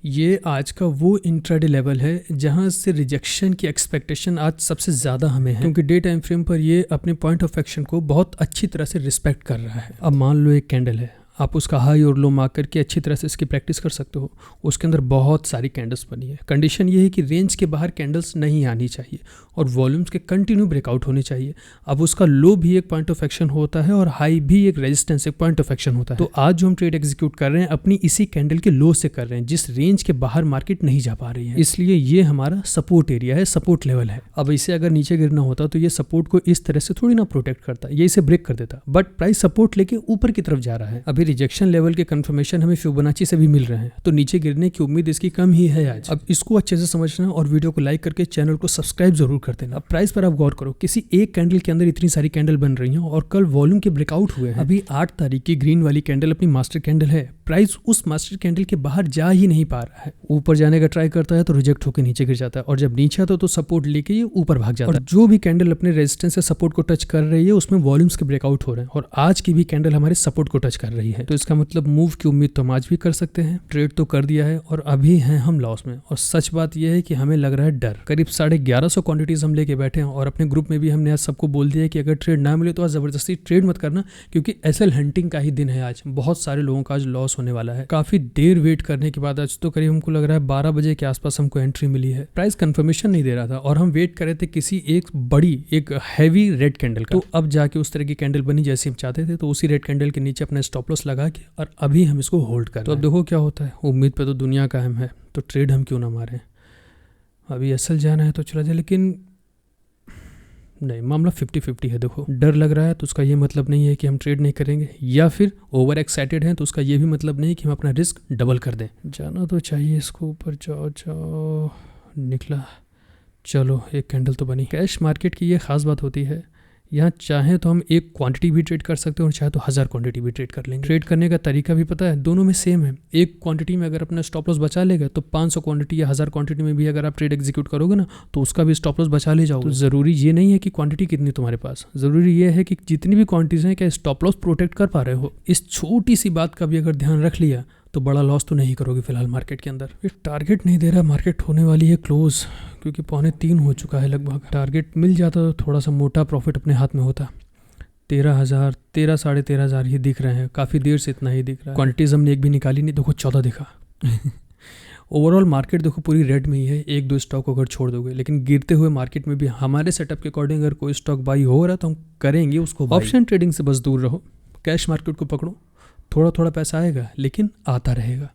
ये आज का वो इंट्राडे लेवल है जहां से रिजेक्शन की एक्सपेक्टेशन आज सबसे ज़्यादा हमें है, क्योंकि डे टाइम फ्रेम पर ये अपने पॉइंट ऑफ एक्शन को बहुत अच्छी तरह से रिस्पेक्ट कर रहा है। अब मान लो एक कैंडल है, आप उसका हाई और लो मार्क करके अच्छी तरह से इसकी प्रैक्टिस कर सकते हो। उसके अंदर बहुत सारी कैंडल्स बनी है। कंडीशन ये है कि रेंज के बाहर कैंडल्स नहीं आनी चाहिए और वॉल्यूम्स के कंटिन्यू ब्रेकआउट होने चाहिए। अब उसका लो भी एक पॉइंट ऑफ एक्शन होता है और हाई भी एक रेजिस्टेंस, एक पॉइंट ऑफ एक्शन होता है। तो आज जो हम ट्रेड एग्जीक्यूट कर रहे हैं अपनी इसी कैंडल के लो से कर रहे हैं, जिस रेंज के बाहर मार्केट नहीं जा पा रही है, इसलिए ये हमारा सपोर्ट एरिया है, सपोर्ट लेवल है। अब इसे अगर नीचे गिरना होता तो ये सपोर्ट को इस तरह से थोड़ी ना प्रोटेक्ट करता, ये इसे ब्रेक कर देता, बट प्राइस सपोर्ट लेके ऊपर की तरफ जा रहा है। अभी रिजेक्शन लेवल के कंफर्मेशन हमें फिबोनाची से भी मिल रहे हैं, तो नीचे गिरने की उम्मीद इसकी कम ही है आज। अब इसको अच्छे से समझना और वीडियो को लाइक करके चैनल को सब्सक्राइब जरूर कर देना। अब प्राइस पर आप गौर करो, किसी एक कैंडल के अंदर इतनी सारी कैंडल बन रही हैं और कल वॉल्यूम के ब्रेकआउट हुए हैं। अभी 8 तारीख की ग्रीन वाली कैंडल अपनी मास्टर कैंडल है, प्राइस उस मास्टर कैंडल के बाहर जा ही नहीं पा रहा है। ऊपर जाने का ट्राई करता है तो रिजेक्ट होकर नीचे गिर जाता है, और जब नीचे आता है तो सपोर्ट लेके ये ऊपर भाग जाता है। और जो भी कैंडल अपने रेजिस्टेंस से सपोर्ट को टच कर रही है उसमें वॉल्यूम्स के ब्रेकआउट हो रहे हैं, और आज की भी कैंडल हमारे सपोर्ट को टच कर रही है। तो इसका मतलब मूव की उम्मीद तो हम आज भी कर सकते हैं। ट्रेड तो कर दिया है और अभी हैं हम लॉस में, और सच बात यह है कि हमें लग रहा है डर। करीब 1150 क्वांटिटीज हम लेके बैठे हैं, और अपने ग्रुप में भी हमने आज सबको बोल दिया है कि अगर ट्रेड ना मिले तो आज जबरदस्ती ट्रेड मत करना, क्योंकि एसएल हंटिंग का ही दिन है आज। बहुत सारे लोगों का आज लॉस होने वाला है। काफी देर वेट करने के बाद आज तो करीब हमको लग रहा है 12 बजे के आसपास हमको एंट्री मिली है। प्राइस कंफर्मेशन नहीं दे रहा था और हम वेट कर रहे थे किसी एक बड़ी, एक हैवी रेड कैंडल का। तो अब जाके उस तरह की कैंडल बनी जैसे हम चाहते थे, तो उसी रेड कैंडल के नीचे अपना स्टॉप लॉस लगा के और अभी हम इसको होल्ड कर। तो अब देखो क्या होता है। उम्मीद पे तो दुनिया कायम है, तो ट्रेड हम क्यों ना मारें। अभी एसएल जाना है तो चला जाए, लेकिन नहीं, मामला 50-50 है। देखो, डर लग रहा है तो उसका ये मतलब नहीं है कि हम ट्रेड नहीं करेंगे, या फिर ओवर एक्साइटेड हैं तो उसका ये भी मतलब नहीं कि हम अपना रिस्क डबल कर दें। जाना तो चाहिए इसको ऊपर। जाओ जाओ, निकला। चलो, एक कैंडल तो बनी। कैश मार्केट की ये खास बात होती है, यहाँ चाहे तो हम एक क्वांटिटी भी ट्रेड कर सकते हैं और चाहे तो 1000 क्वांटिटी भी ट्रेड कर लेंगे। ट्रेड करने का तरीका भी पता है, दोनों में सेम है। एक क्वांटिटी में अगर अपना स्टॉप लॉस बचा लेगा तो 500 क्वांटिटी या 1000 क्वांटिटी में भी अगर आप ट्रेड एग्जीक्यूट करोगे ना तो उसका भी स्टॉप लॉस बचा ले जाओगे। तो ज़रूरी ये नहीं है कि क्वांटिटी कितनी तुम्हारे पास, ज़रूरी ये है कि जितनी भी क्वांटिटीज हैं क्या स्टॉप लॉस प्रोटेक्ट कर पा रहे हो। इस छोटी सी बात का भी अगर ध्यान रख लिया तो बड़ा लॉस तो नहीं करोगे फिलहाल मार्केट के अंदर। ये टारगेट नहीं दे रहा, मार्केट होने वाली है क्लोज, क्योंकि 2:45 हो चुका है लगभग। टारगेट मिल जाता तो थोड़ा सा मोटा प्रॉफिट अपने हाथ में होता। 13,000, 13, 13,500 ही दिख रहे हैं। काफ़ी देर से इतना ही दिख रहा है। क्वांटिटीज हमने एक भी निकाली नहीं, देखो 14 दिखा। ओवरऑल मार्केट देखो पूरी रेड में ही है, 1-2 स्टॉक अगर छोड़ दोगे, लेकिन गिरते हुए मार्केट में भी हमारे सेटअप के अकॉर्डिंग अगर कोई स्टॉक बाई हो रहा है तो हम करेंगे उसको। ऑप्शन ट्रेडिंग से बस दूर रहो, कैश मार्केट को पकड़ो। थोड़ा थोड़ा पैसा आएगा लेकिन आता रहेगा।